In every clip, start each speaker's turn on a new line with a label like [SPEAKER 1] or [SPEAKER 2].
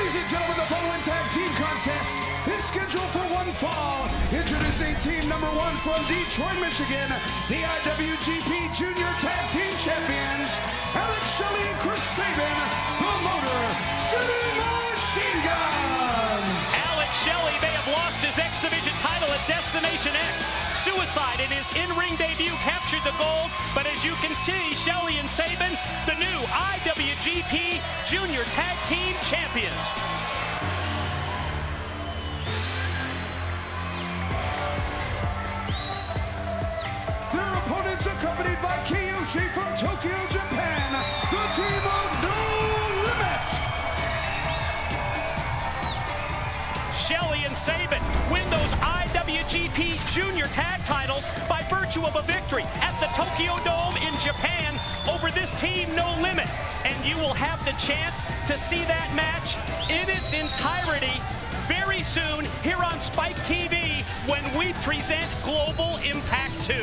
[SPEAKER 1] Ladies and gentlemen, the following tag team contest is scheduled for one fall. Introducing team number 1 from Detroit, Michigan, the IWGP Junior Tag Team Champions, Alex Shelley and Chris Sabin, the Motor City Machine Guns.
[SPEAKER 2] Alex Shelley may have lost his X Division title at Destination X. Suicide in his in-ring debut captured the gold, but as you can see, Shelley and Sabin, the new IWGP Junior Tag Team Champions.
[SPEAKER 1] Their opponents accompanied by Kiyuchi from Tokyo, Japan, the team of No Limit.
[SPEAKER 2] Shelley and Sabin win those IWGP Junior Tag titles by virtue of a victory at the Tokyo Dome in Japan over this team No Limit. And you will have the chance to see that match in its entirety very soon here on Spike TV when we present Global Impact 2.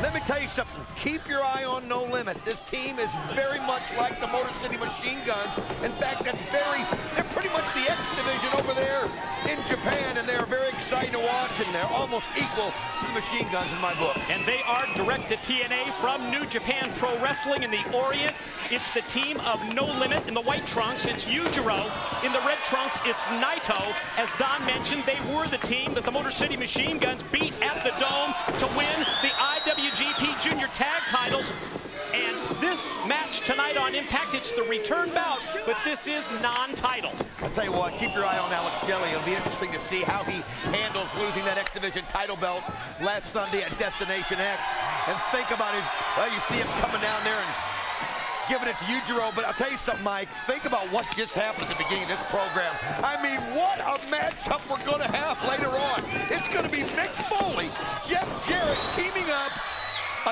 [SPEAKER 3] Let me tell you something, keep your eye on No Limit. This team is very much like the Motor City Machine Guns. In fact, they're pretty much the X Division over there in Japan, and they're very exciting to watch, and they're almost equal to the Machine Guns in my book.
[SPEAKER 2] And they are direct to TNA from New Japan Pro Wrestling in the Orient. It's the team of No Limit in the white trunks. It's Yujiro. In the red trunks, it's Naito. As Don mentioned, they were the team that the Motor City Machine Guns beat at the Dome to win the IWGP Junior Tag titles. And this match tonight on Impact, it's the return bout, but this is non-title.
[SPEAKER 3] I'll tell you what, keep your eye on Alex Shelley. It'll be interesting to see how he handles losing that X Division title belt last Sunday at Destination X. And think about it, well, you see him coming down there and giving it to Yujiro, but I'll tell you something, Mike, think about what just happened at the beginning of this program. I mean, what a matchup we're gonna have later on. It's gonna be Mick Foley, Jeff Jarrett teaming up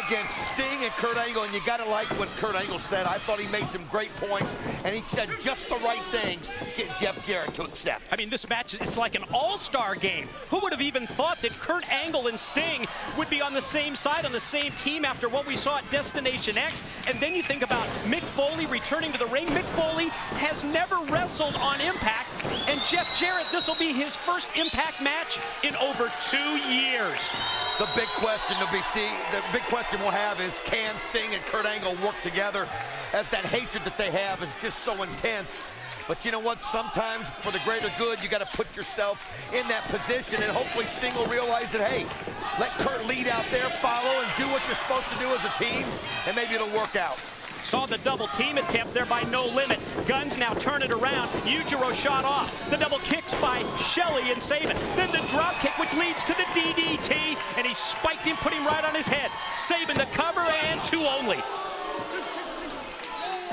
[SPEAKER 3] against Sting and Kurt Angle, and you gotta like what Kurt Angle said. I thought he made some great points, and he said just the right things to get Jeff Jarrett to accept.
[SPEAKER 2] I mean, this match, it's like an all-star game. Who would have even thought that Kurt Angle and Sting would be on the same side, on the same team after what we saw at Destination X? And then you think about Mick Foley returning to the ring. Mick Foley has never wrestled on Impact, and Jeff Jarrett, this will be his first Impact match in over 2 years.
[SPEAKER 3] The big question we'll have is, can Sting and Kurt Angle work together, as that hatred that they have is just so intense. But you know what, sometimes for the greater good, you got to put yourself in that position, and hopefully Sting will realize that, hey, let Kurt lead out there, follow, and do what you're supposed to do as a team, and maybe it'll work out.
[SPEAKER 2] Saw the double team attempt there by No Limit. Guns now turn it around. Yujiro shot off. The double kicks by Shelley and Sabin. Then the drop kick, which leads to the DDT, and he spiked him, put him right on his head. Sabin the cover, and 2 only.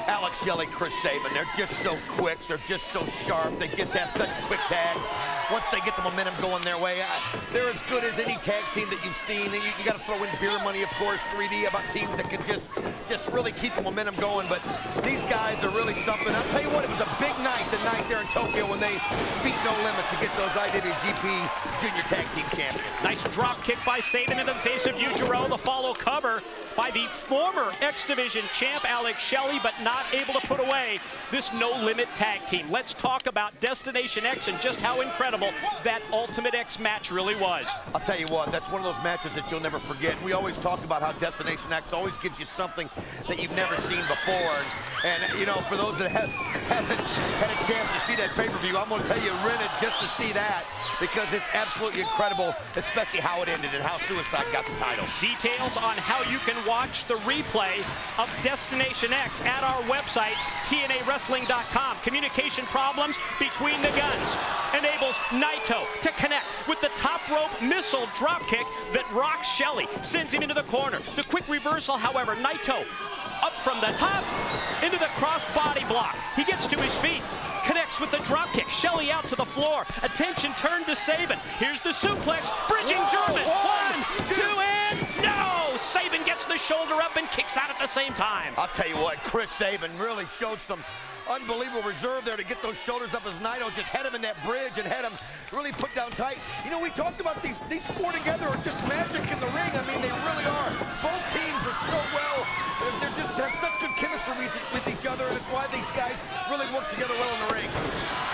[SPEAKER 3] Alex Shelley, Chris Sabin, they're just so quick, they're just so sharp, they just have such quick tags. Once they get the momentum going their way, they're as good as any tag team that you've seen. And you got to throw in beer money, of course, 3D, about teams that can just really keep the momentum going. But these guys are really something. I'll tell you what, it was a big night, the night there in Tokyo when they beat No Limit to get those IWGP Junior Tag Team Champions.
[SPEAKER 2] Nice drop kick by Sabin into the face of Yujiro. The follow cover by the former X Division champ, Alex Shelley, but not able to put away this No Limit tag team. Let's talk about Destination X and just how incredible that Ultimate X match really was.
[SPEAKER 3] I'll tell you what, that's one of those matches that you'll never forget. We always talk about how Destination X always gives you something that you've never seen before. And you know, for those that haven't had a chance to see that pay-per-view, I'm going to tell you, rent it just to see that, because it's absolutely incredible, especially how it ended and how Suicide got the title.
[SPEAKER 2] Details on how you can watch the replay of Destination X at our website, TNAWrestling.com. Communication problems between the guns enables Naito to connect with the top rope missile dropkick that rocks Shelley, sends him into the corner. The quick reversal, however, Naito up from the top into the cross body block. He gets to his feet, connects with the dropkick. Shelley out to the floor. Attention turned to Sabin. Here's the suplex. Bridging German. 1, 2, and no! Sabin gets the shoulder up and kicks out at the same time.
[SPEAKER 3] I'll tell you what, Chris Sabin really showed some unbelievable reserve there to get those shoulders up as Naito just had him in that bridge and had him really put down tight. You know, we talked about these four together are just magic in the ring. I mean, they really are. Both teams are so well. They just have such good chemistry with each other, and it's why these guys really work together well in the ring.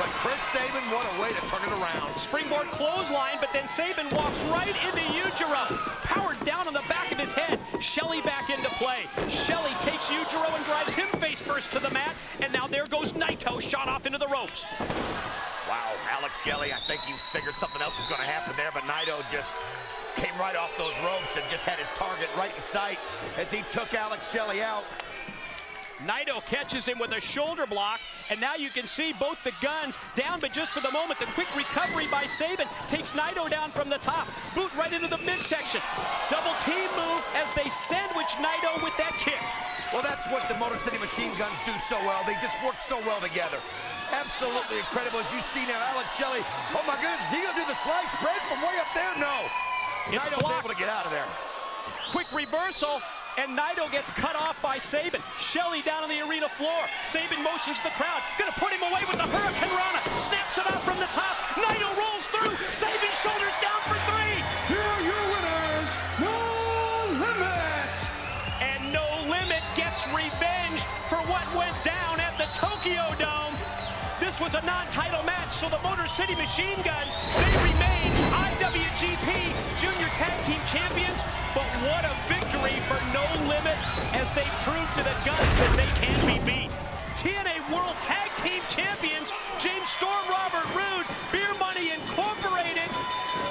[SPEAKER 3] But Chris Sabin, what a way to turn it around.
[SPEAKER 2] Springboard clothesline, but then Sabin walks right into Yujiro. Powered down on the back of his head. Shelley back into play. Shelley takes Yujiro and drives him face first to the mat. And now there goes Naito, shot off into the ropes.
[SPEAKER 3] Wow, Alex Shelley, I think you figured something else was going to happen there, but Naito just came right off those ropes and just had his target right in sight as he took Alex Shelley out.
[SPEAKER 2] Naito catches him with a shoulder block, and now you can see both the guns down, but just for the moment, the quick recovery by Sabin takes Naito down from the top. Boot right into the midsection. Double team move as they sandwich Naito with that kick.
[SPEAKER 3] Well, that's what the Motor City Machine Guns do so well. They just work so well together. Absolutely incredible. As you see now, Alex Shelley, oh my goodness, is he gonna do the slice bread from way up there? No. Naito's able to get out of there.
[SPEAKER 2] Quick reversal, and Naito gets cut off by Sabin. Shelley down on the arena floor. Sabin motions the crowd, gonna put him away with the Hurricane Rana. Snaps it out from the top. Naito rolls through. Sabin shoulders down for three.
[SPEAKER 1] Here are your winners, No Limit.
[SPEAKER 2] And No Limit gets revenge for what went down at the Tokyo Dome. This was a non-title match, so the Motor City Machine Guns, they remain IWGP Junior Tag Team Champions. But what a victory for No Limit as they prove to the Guns that they can be beat. TNA World Tag Team Champions, James Storm, Robert Roode, Beer Money Incorporated.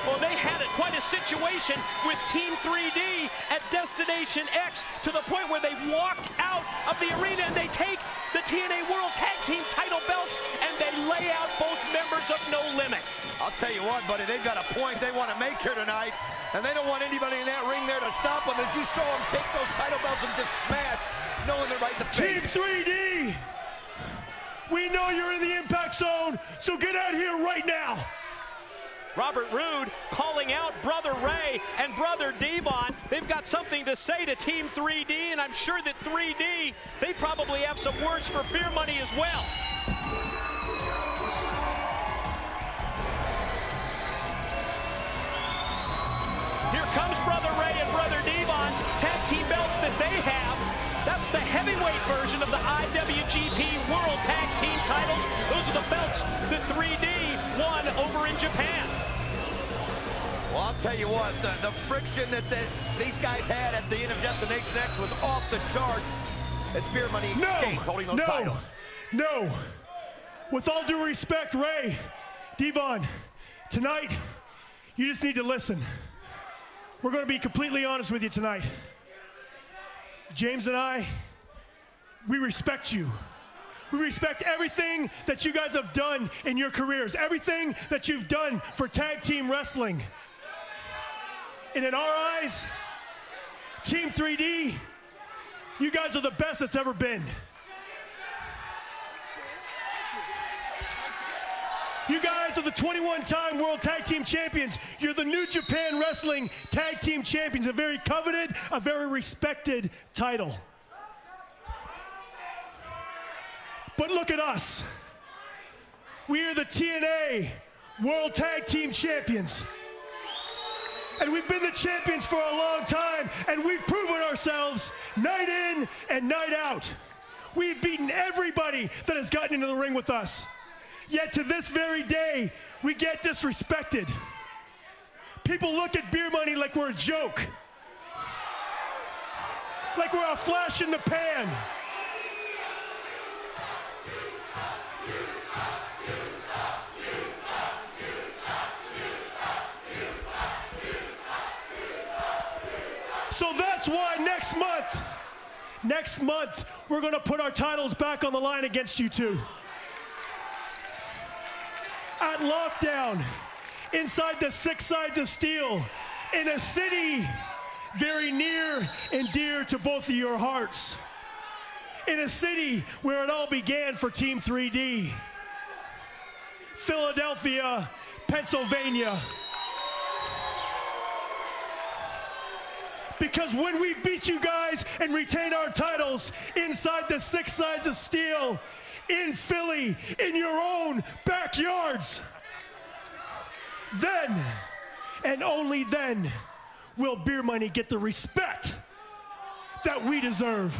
[SPEAKER 2] Well, they had quite a situation with Team 3D at Destination X to the point where they walked out of the arena and they take the TNA World Tag Team title belts and they lay out both members of No Limit.
[SPEAKER 3] I'll tell you what, buddy, they've got a point they want to make here tonight, and they don't want anybody in that ring there to stop them. As you saw them take those title belts and just smash No Limit right in the face.
[SPEAKER 4] Team 3D, we know you're in the impact zone, so get out here right now.
[SPEAKER 2] Robert Roode calling out Brother Ray and Brother Devon. They've got something to say to Team 3D, and I'm sure that 3D, they probably have some words for Beer Money as well. Here comes Brother Ray and Brother Devon, tag team belts that they have. That's the heavyweight version of the IWGP World Tag Team titles. Those are the belts that 3D won over in Japan.
[SPEAKER 3] Well, I'll tell you what, the friction that these guys had at the end of Destination X was off the charts as Beer Money escaped holding those titles.
[SPEAKER 4] No. With all due respect, Ray, Devon, tonight, you just need to listen. We're going to be completely honest with you tonight. James and I, we respect you. We respect everything that you guys have done in your careers, everything that you've done for tag team wrestling. And in our eyes, Team 3D, you guys are the best that's ever been. You guys are the 21-time World Tag Team Champions. You're the New Japan Wrestling Tag Team Champions, a very coveted, a very respected title. But look at us. We are the TNA World Tag Team Champions. And we've been the champions for a long time, and we've proven ourselves night in and night out. We've beaten everybody that has gotten into the ring with us. Yet to this very day, we get disrespected. People look at Beer Money like we're a joke. Like we're a flash in the pan. So that's why next month, we're going to put our titles back on the line against you two. At Lockdown, inside the 6 Sides of Steel, in a city very near and dear to both of your hearts. In a city where it all began for Team 3D. Philadelphia, Pennsylvania. Because when we beat you guys and retain our titles inside the 6 Sides of Steel, in Philly, in your own backyards, then, and only then, will Beer Money get the respect that we deserve.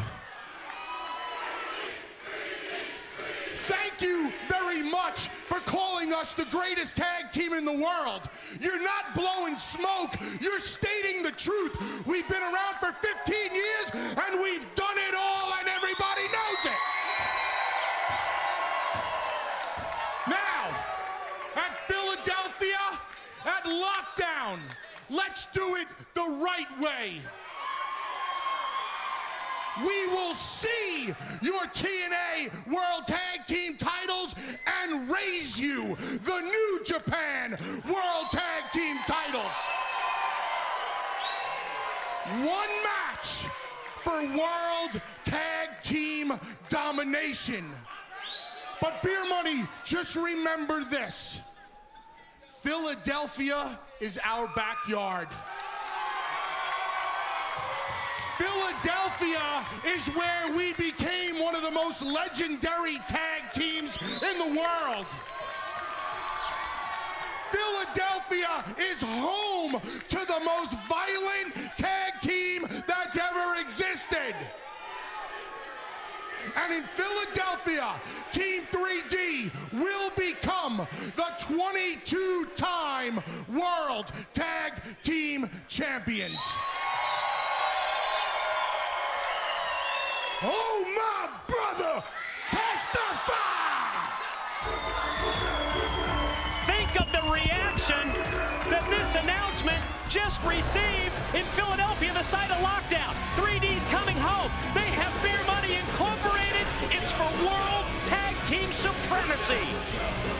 [SPEAKER 1] Thank you very much for calling us the greatest tag team in the world. You're not blowing smoke, you're stating the truth. We've been around for 15 years and we've done it all and everybody knows it. Now, at Philadelphia, at Lockdown, let's do it the right way. We will see your TNA World Tag Team titles and raise you the New Japan World Tag Team titles. One match for World Tag Team domination. But Beer Money, just remember this. Philadelphia is our backyard. Philadelphia is where we became one of the most legendary tag teams in the world. Philadelphia is home to the most violent tag team that's ever existed. And in Philadelphia, Team 3D will become the 22-time World Tag Team Champions. Oh, my brother, testify!
[SPEAKER 2] Think of the reaction that this announcement just received in Philadelphia, the site of Lockdown. 3D's coming home. They have Beer Money Incorporated. It's for World Tag Team Supremacy.